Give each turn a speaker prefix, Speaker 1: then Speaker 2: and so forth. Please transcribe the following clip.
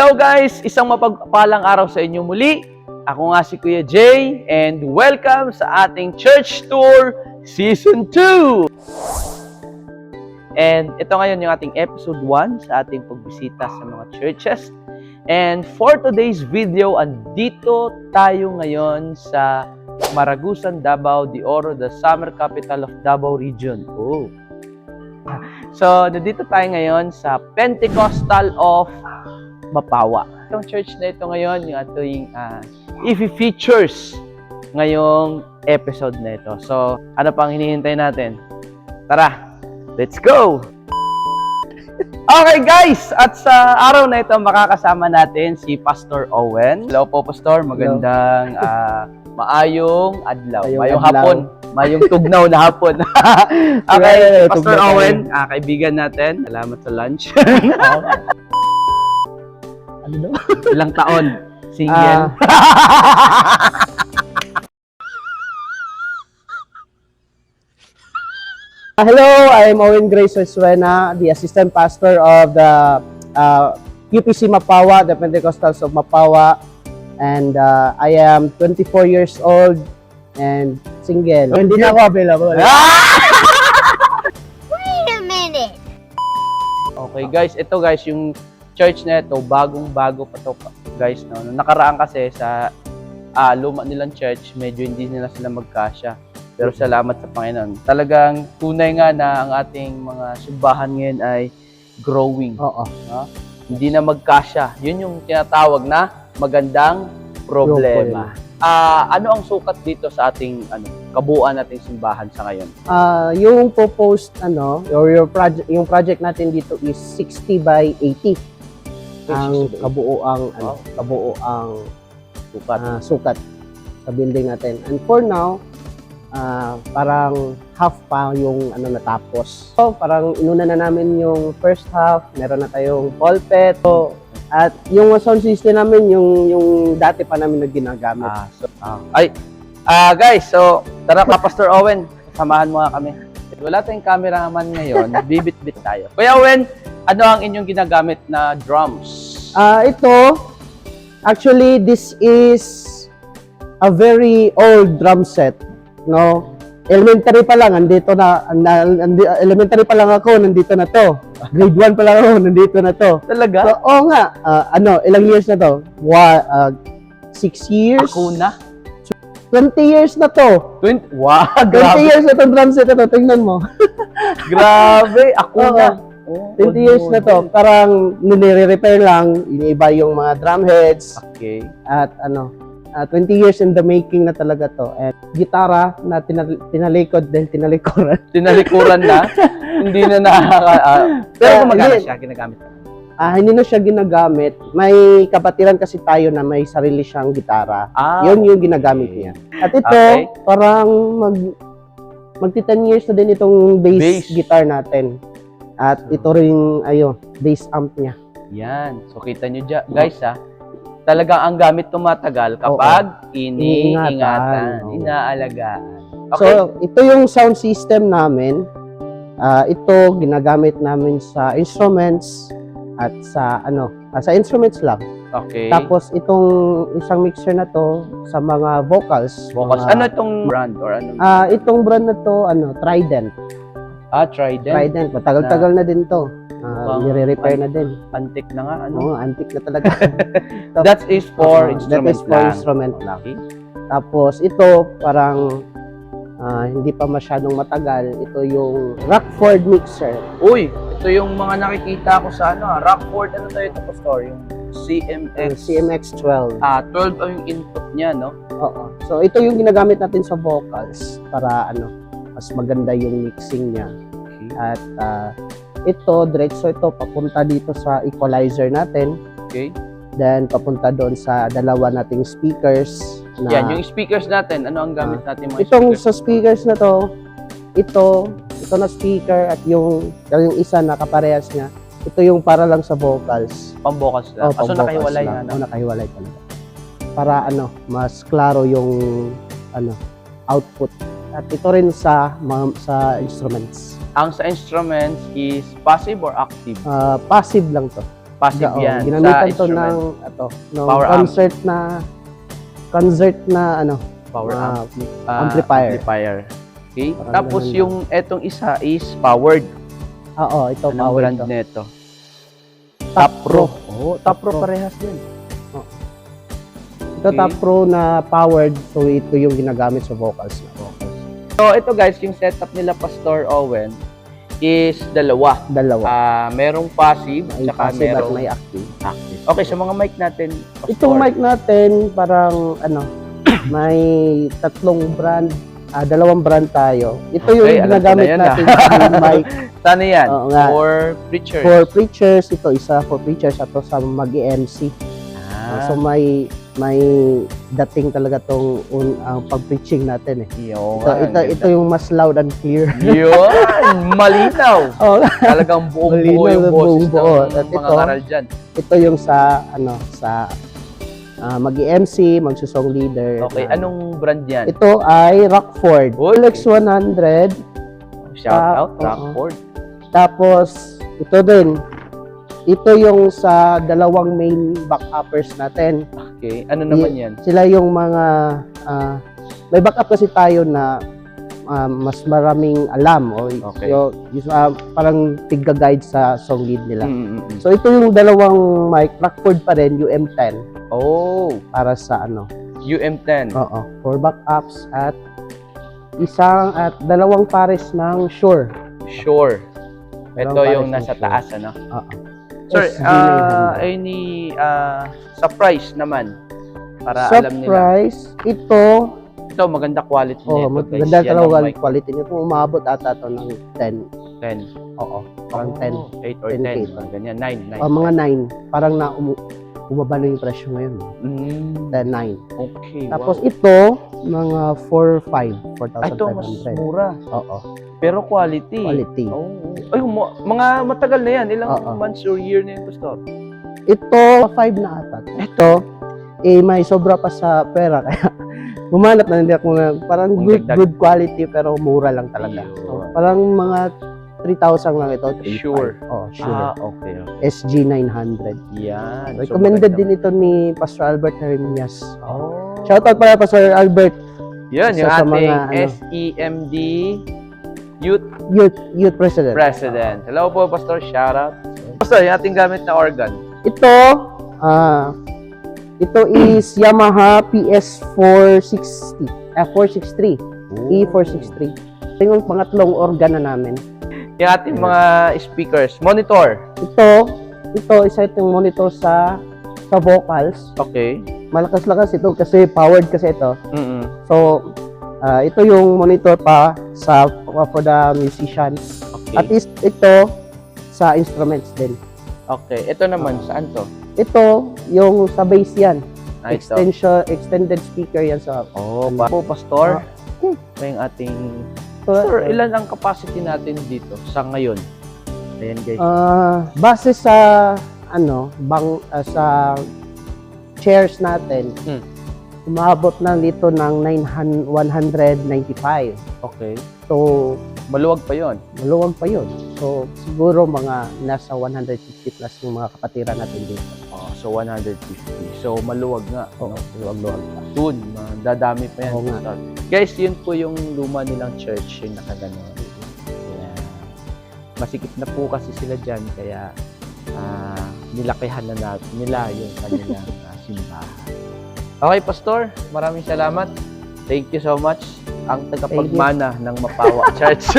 Speaker 1: Hello guys! Isang mapagpalang araw sa inyo muli. Ako nga si Kuya Jay and welcome sa ating Church Tour Season 2! And ito ngayon yung ating episode 1 sa ating pagbisita sa mga churches. And for today's video, andito tayo ngayon sa Maragusan, Davao de Oro, the summer capital of Davao Region. Oh. So, nandito tayo ngayon sa Pentecostal of Mapawa. Itong church na ito ngayon, yung ating i-features ngayong episode na ito. So, ano pang hinihintay natin? Tara, let's go! Okay guys, at sa araw na ito makakasama natin si Pastor Owen. Hello po Pastor, magandang maayong adlaw, maayong hapon, maayong tugnaw na hapon. Okay, Pastor Owen, kaibigan natin. Salamat sa lunch. Ano daw? Ilang taon? Single?
Speaker 2: Hello, I'm Owen Grace Osuena, the Assistant Pastor of the UPC Mapawa, the Pentecostals of Mapawa. And I am 24 years old and single. So, hindi na ako available.
Speaker 3: Wait a minute.
Speaker 1: Okay guys, ito guys, yung church na ito, bagong-bago pa to guys. No? Nung nakaraan kasi sa luma nilang church, medyo hindi nila sila magkasya. Pero salamat sa Panginoon. Talagang tunay nga na ang ating mga simbahan ngayon ay growing.
Speaker 2: Oo.
Speaker 1: No? Hindi na magkasya. Yun yung tinatawag na magandang problema. Ano ang sukat dito sa ating kabuuan nating simbahan sa ngayon?
Speaker 2: Yung proposed or yung project natin dito is 60 by 80. Ang kabuoang sukat sa building natin. And for now, parang half pa yung natapos. So, parang inuna na namin yung first half, meron na tayong pulpit. So, at yung sound system namin, yung dati pa namin na ginagamit.
Speaker 1: Guys, so tara pa Pastor Owen, samahan mo nga kami. Wala tayong cameraman ngayon, bibit-bit tayo. Kuya Owen, ano ang inyong ginagamit na drums?
Speaker 2: Ito, actually, this is a very old drum set. No? Elementary pa lang, elementary pa lang ako, nandito na to. Grade 1 pa lang ako, nandito na to.
Speaker 1: Talaga?
Speaker 2: So, oo nga, ilang years na to? 6 years?
Speaker 1: Ako na?
Speaker 2: 20 years na to.
Speaker 1: 20? Wow,
Speaker 2: 20
Speaker 1: grabe.
Speaker 2: years na itong drum set na to, tingnan mo.
Speaker 1: Grabe, ako na.
Speaker 2: 20 years na to, parang nire-repair lang, iniiba yung mga drum heads.
Speaker 1: Okay.
Speaker 2: At 20 years in the making na talaga to. And gitara na tinalikod dahil tinalikuran.
Speaker 1: Tinalikuran na? Hindi na pero gumagana siya, ginagamit na.
Speaker 2: Hindi na siya ginagamit. May kapatiran kasi tayo na may sarili siyang gitara. Yun yung ginagamit niya. At ito, parang magti 10 years na din itong bass guitar natin. At ito rin, bass amp niya.
Speaker 1: Yan. So, kita nyo dyan, guys, talagang ang gamit tumatagal kapag iniingatan, inaalagaan. Okay.
Speaker 2: So, ito yung sound system namin. Ito, ginagamit namin sa instruments at sa instruments lang.
Speaker 1: Okay.
Speaker 2: Tapos, itong isang mixer na to sa mga vocals.
Speaker 1: Ano itong brand or ano?
Speaker 2: Itong brand na to, Trident.
Speaker 1: Trident?
Speaker 2: Trident. Matagal-tagal na din to. Nire-repair na din.
Speaker 1: Antique na nga,
Speaker 2: Oo, antique na talaga.
Speaker 1: That is for instrument
Speaker 2: That is for instrument lang.
Speaker 1: Okay.
Speaker 2: Tapos ito, parang hindi pa masyadong matagal. Ito yung Rockford mixer.
Speaker 1: Uy, ito yung mga nakikita ko sa Rockford, ano tayo ito, Pastor? Yung
Speaker 2: CMX-12.
Speaker 1: 12 ang yung input niya, no?
Speaker 2: Oo. So ito yung ginagamit natin sa vocals para mas maganda yung mixing niya.
Speaker 1: Okay.
Speaker 2: At ito, diretso ito, papunta dito sa equalizer natin.
Speaker 1: Okay.
Speaker 2: Then, papunta doon sa dalawa nating speakers.
Speaker 1: Yan, yung speakers natin, ano ang gamit natin mga
Speaker 2: itong
Speaker 1: speakers?
Speaker 2: sa speakers na to, ito na speaker at yung isa na kaparehas niya, ito yung para lang sa vocals.
Speaker 1: Pang-vocals lang. So, nakahiwalay na.
Speaker 2: Nakahiwalay talaga. Para mas klaro yung output. At ito rin sa instruments.
Speaker 1: Ang sa instruments is passive or active?
Speaker 2: Passive lang to.
Speaker 1: passive
Speaker 2: Oo,
Speaker 1: yan
Speaker 2: ginamitan
Speaker 1: sa
Speaker 2: to
Speaker 1: instrument.
Speaker 2: ng
Speaker 1: Power amp.
Speaker 2: concert na ano,
Speaker 1: Power amp.
Speaker 2: amplifier.
Speaker 1: Okay?
Speaker 2: Parang
Speaker 1: Tapos
Speaker 2: ganun
Speaker 1: yung etong isa is powered.
Speaker 2: Oo, ito
Speaker 1: Anong
Speaker 2: power
Speaker 1: brand
Speaker 2: to.
Speaker 1: nito?
Speaker 2: Top Pro.
Speaker 1: Oh, Top Pro
Speaker 2: Pro.
Speaker 1: parehas din.
Speaker 2: Ito
Speaker 1: Okay.
Speaker 2: Top Pro na powered, so ito yung ginagamit sa vocals na.
Speaker 1: So ito guys, yung setup nila Pastor Owen is dalawa. Merong passive
Speaker 2: May
Speaker 1: tsaka
Speaker 2: passive at
Speaker 1: merong
Speaker 2: may active.
Speaker 1: active. Okay, sa mga mic natin, Pastor.
Speaker 2: Itong mic natin, parang ano, may tatlong brand, dalawang brand tayo. Ito yung
Speaker 1: Okay, alam ko
Speaker 2: ginagamit
Speaker 1: na yan,
Speaker 2: natin sa mic
Speaker 1: Sana yan?
Speaker 2: Oo nga.
Speaker 1: For preachers.
Speaker 2: for preachers. Ito isa for preachers, ito sa mag-MC. So may dating talaga tong pag-preaching natin eh. Ito yung mas loud and clear.
Speaker 1: Yun! Malinaw!
Speaker 2: Oh,
Speaker 1: Talagang buong-buo
Speaker 2: Malinaw
Speaker 1: yung
Speaker 2: na
Speaker 1: boses
Speaker 2: buong-buo.
Speaker 1: ng
Speaker 2: At
Speaker 1: mga
Speaker 2: ito,
Speaker 1: ngaral dyan.
Speaker 2: ito yung sa mag-MC, magsusong leader.
Speaker 1: Okay, anong brand yan?
Speaker 2: Ito ay Rockford.
Speaker 1: Uy.
Speaker 2: Lex 100.
Speaker 1: Shout out,
Speaker 2: oo.
Speaker 1: Rockford.
Speaker 2: Tapos, ito din. Ito yung sa dalawang main backuppers natin.
Speaker 1: Okay, ano naman yan?
Speaker 2: Sila yung mga, may backup kasi tayo na mas maraming alam. O,
Speaker 1: Okay.
Speaker 2: parang tigga-guide sa song lead nila.
Speaker 1: Mm-mm.
Speaker 2: So, ito yung dalawang mic. Rockford pa rin, UM10.
Speaker 1: Oh,
Speaker 2: Para sa
Speaker 1: UM10.
Speaker 2: Oo, for backups at dalawang pares ng Shure.
Speaker 1: Sure. Ito
Speaker 2: Dalawang
Speaker 1: yung
Speaker 2: pares
Speaker 1: nasa
Speaker 2: ng
Speaker 1: taas, ano?
Speaker 2: Oo.
Speaker 1: Sir,
Speaker 2: SG900.
Speaker 1: sa price naman, para alam nila.
Speaker 2: Surprise, ito,
Speaker 1: Ito, maganda quality nito, guys.
Speaker 2: maganda
Speaker 1: Yan
Speaker 2: talaga
Speaker 1: ang mic.
Speaker 2: quality nito. Umabot ata to ng 10.
Speaker 1: 10.
Speaker 2: Oo, parang
Speaker 1: 8 or
Speaker 2: 10K.
Speaker 1: 10. Parang ganyan. 9.
Speaker 2: Mga 9. Parang bumaba na yung presyo ngayon. 9.
Speaker 1: Okay,
Speaker 2: Tapos
Speaker 1: wow.
Speaker 2: ito, mga 4,500.
Speaker 1: Ito, mas
Speaker 2: 4,500.
Speaker 1: mura.
Speaker 2: Oo,
Speaker 1: Pero quality.
Speaker 2: quality.
Speaker 1: Oh. Ay, mga matagal na yan. Ilang
Speaker 2: Oo.
Speaker 1: months or year na yun, Pastor?
Speaker 2: Ito, 5 na ata. Ito, may sobra pa sa pera. Kaya, bumanap na hindi ako parang
Speaker 1: Ang dagdag.
Speaker 2: good quality pero mura lang talaga.
Speaker 1: Yun.
Speaker 2: So, parang mga 3,000 lang ito. 3,500.
Speaker 1: Sure.
Speaker 2: Oh, sure.
Speaker 1: Okay.
Speaker 2: SG900.
Speaker 1: Yan.
Speaker 2: Recommended
Speaker 1: So,
Speaker 2: din ito ni Pastor Albert Hermias.
Speaker 1: Oh.
Speaker 2: Shoutout pala Pastor Albert.
Speaker 1: Yan, yung
Speaker 2: Isa sa
Speaker 1: ating
Speaker 2: mga,
Speaker 1: SEMD Youth
Speaker 2: Youth President.
Speaker 1: President. Hello po, Pastor. Shout out. Pastor, yung ating gamit na organ.
Speaker 2: Ito is Yamaha PS460. 463. E463. Ito yung pangatlong organ na namin.
Speaker 1: Yung ating mga speakers. Monitor.
Speaker 2: Ito isa itong monitor sa vocals.
Speaker 1: Okay.
Speaker 2: Malakas-lakas ito kasi powered kasi ito.
Speaker 1: Mm-mm.
Speaker 2: So, ito yung monitor pa for the musicians.
Speaker 1: Okay.
Speaker 2: At least ito sa instruments din.
Speaker 1: Okay. Ito naman, saan to?
Speaker 2: Ito, yung sa bass yan.
Speaker 1: Ito.
Speaker 2: Extended speaker yan sa...
Speaker 1: Oh, po, Pastor. Ito yung ating... Sir, ilan ang capacity natin dito sa ngayon? Ayan, guys.
Speaker 2: Base sa sa chairs natin, umabot na dito ng 195.
Speaker 1: Okay.
Speaker 2: So,
Speaker 1: Maluwag pa yon.
Speaker 2: maluwag pa yun. So, siguro mga nasa 150 plus yung mga kapatiran natin dito.
Speaker 1: Oh, so 150. So maluwag nga.
Speaker 2: Oo, maluwag pa.
Speaker 1: Soon, dadami pa yan.
Speaker 2: Oo nga.
Speaker 1: Pastor. Guys, yun po yung luma nilang church, yung nakaganon. Kaya, masikip na po kasi sila dyan, kaya nilakihan na nila yung kanilang simbahan. Okay, Pastor, maraming salamat. Thank you so much. Ang tagapagmana ng Mapawa Church.